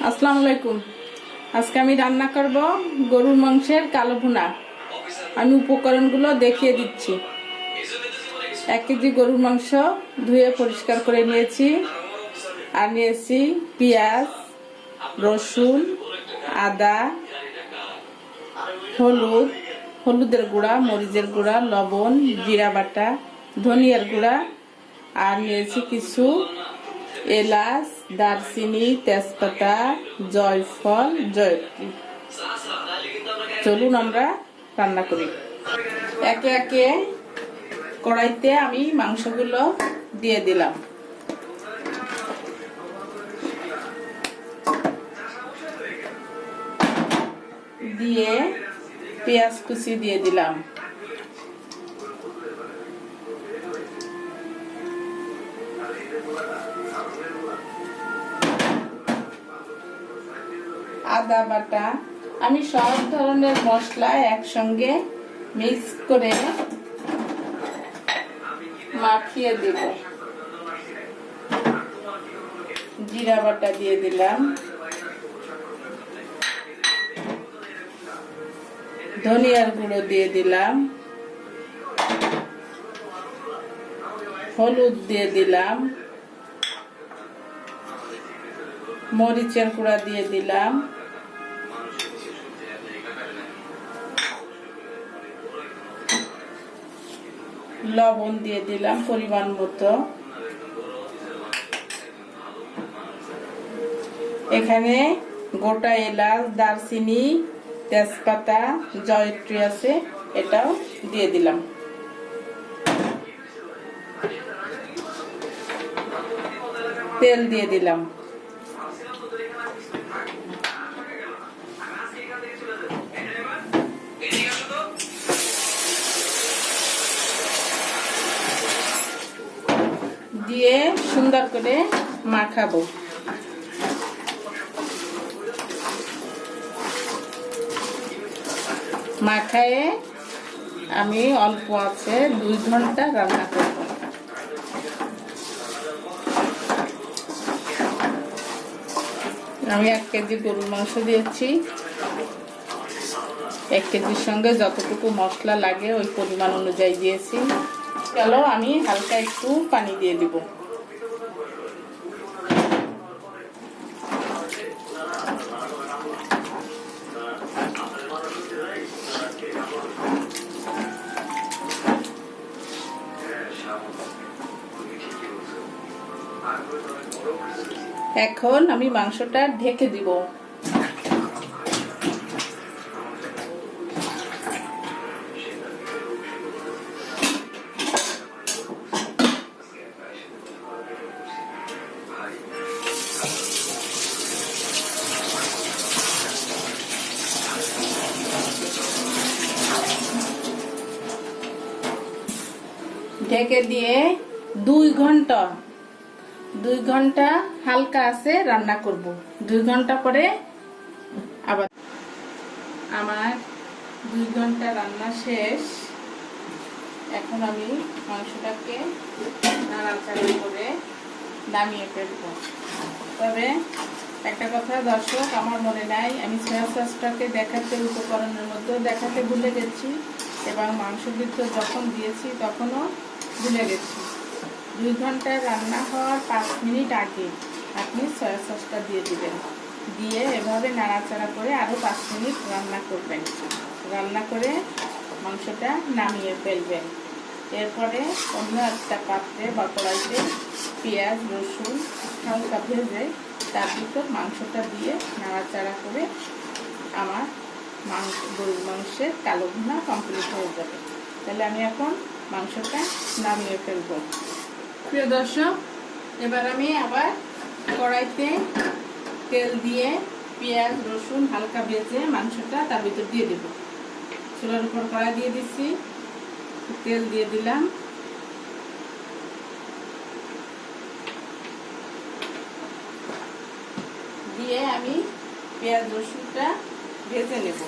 আসসালামু আলাইকুম। আজকে আমি রান্না করব গরুর মাংসের কালো ভুনা। আমি উপকরণগুলো দেখিয়ে দিচ্ছি। 1 কেজি গরুর মাংস ধুয়ে পরিষ্কার করে নিয়েছি। আর নিয়েছি পেঁয়াজ, রসুন, আদা, হলুদের গুঁড়া, মরিচের গুঁড়া, লবণ, জিরা বাটা, ধনিয়ার গুঁড়া। আর নিয়েছি কিছু এলাচ, দারচিনি, তেজপাতা, জয়ফল, জয়ত্রী। চলুন আমরা রান্না করি। একে একে কড়াইতে আমি মাংসগুলো দিয়ে দিলাম। দিয়ে পেঁয়াজ কুচি দিয়ে দিলাম। আদা বাটা, আমি সব ধরনের মশলা একসঙ্গে মিক্স করে মাখিয়ে দেব। জিরা বাটা দিয়ে দিলাম, ধনিয়ার গুঁড়ো দিয়ে দিলাম, হলুদ দিয়ে দিলাম, মরিচের গুঁড়া দিয়ে দিলাম, লবণ দিয়ে দিলাম পরিমাণ মতো। এখানে গোটা এলাচ, দারচিনি, তেজপাতা, জয়ত্রী আছে, এটাও দিয়ে দিলাম। তেল দিয়ে দিলাম। দিয়ে সুন্দর করে মাখাবো। মাখায়ে আমি অল্প আছে 2 ঘন্টা রান্না করব। আমি 1 কেজি গরুর মাংস দিয়েছি। 1 কেজির সঙ্গে যতটুকু মশলা লাগে ওই পরিমাণ অনুযায়ী দিয়েছি। চলো আমি হালকা একটু পানি দিয়ে দিব। এখন আমি মাংসটা ঢেকে দিব। ঢেকে দিয়ে 2 ঘন্টা হালকা আছে রান্না করব। 2 ঘন্টা পরে আবার আমার 2 ঘন্টা রান্না শেষ। এখন আমি মাংসটাকে নাড়াচাড়া করে নামিয়ে ফেলবো। তবে একটা কথা দর্শক, আমার মনে নাই, আমি সয়া সসটাকে দেখাতে উপকরণের মধ্যে দেখাতে ভুলে গেছি এবং মাংস বৃদ্ধ যখন দিয়েছি তখনও ভুলে গেছি। 2 ঘন্টা রান্না হওয়ার 5 মিনিট আগে আপনি সয়া সসটা দিয়ে দিবেন। দিয়ে এভাবে নাড়াচাড়া করে আরও 5 মিনিট রান্না করবেন। রান্না করে মাংসটা নামিয়ে ফেলবেন। এরপরে অন্য একটা পাত্রে বা কড়াইতে পেঁয়াজ, রসুন হালকা ভেজে তার ভিতর মাংসটা দিয়ে নাড়াচাড়া করে আমার গরুর মাংসের কালো ভুনা কমপ্লিট হয়ে যাবে। তাহলে আমি এখন মাংসটা নামিয়ে ফেলব। প্রিয় দর্শক, এবার আমি আবার কড়াইতে তেল দিয়ে পেঁয়াজ, রসুন হালকা ভেজে মাংসটা তার ভিতর দিয়ে দেব। চুলার উপর কড়াই দিয়ে দিচ্ছি, তেল দিয়ে দিলাম। দিয়ে আমি পেঁয়াজ রসুনটা ভেজে নেব।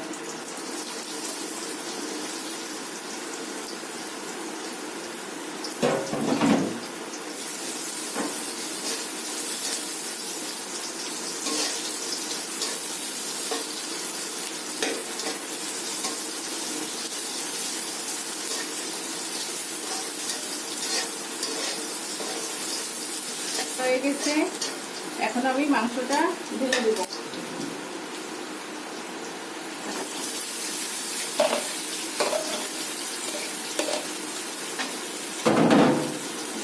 হয়ে গেছে। এখন আমি মাংসটা ঢেলে দেব।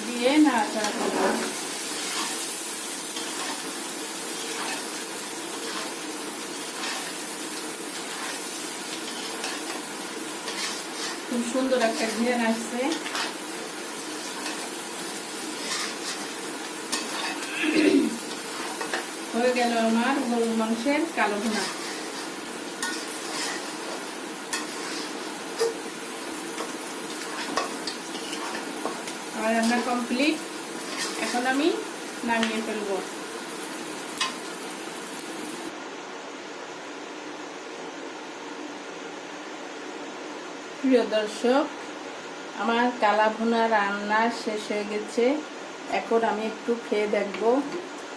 দিয়ে নাড়াচাড়া করব। খুব সুন্দর একটা ঘ্রাণ আসছে। হয়ে গেল আমার গরুর মাংসের কালো ভুনা। আমার রান্না কমপ্লিট। এখন আমি নামিয়ে ফেলবো। প্রিয় দর্শক, আমার কালা ভুনা রান্না শেষ হয়ে গেছে। এখন আমি একটু খেয়ে দেখব।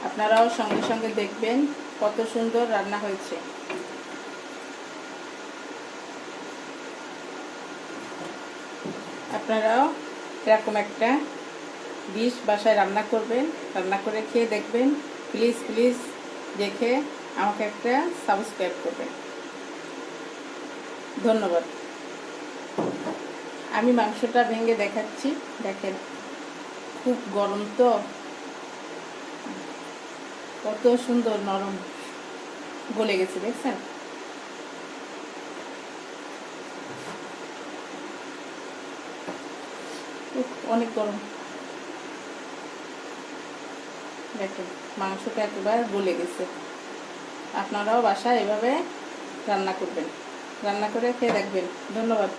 আপনারাও সঙ্গে সঙ্গে দেখবেন কত সুন্দর রান্না হয়েছে। আপনারাও এরকম একটা ডিশ বাসায় রান্না করবেন, রান্না করে খেয়ে দেখবেন। প্লিজ প্লিজ দেখে আমাকে একটা সাবস্ক্রাইব করবেন। ধন্যবাদ। আমি মাংসটা ভেঙে দেখাচ্ছি, দেখেন খুব গরম তো, কত সুন্দর নরম গলে গেছে, দেখছেন? অনেক গরম। দেখেন মাংসটা একেবারে গলে গেছে। আপনারাও বাসায় এভাবে রান্না করবেন, রান্না করে খেয়ে দেখবেন। ধন্যবাদ।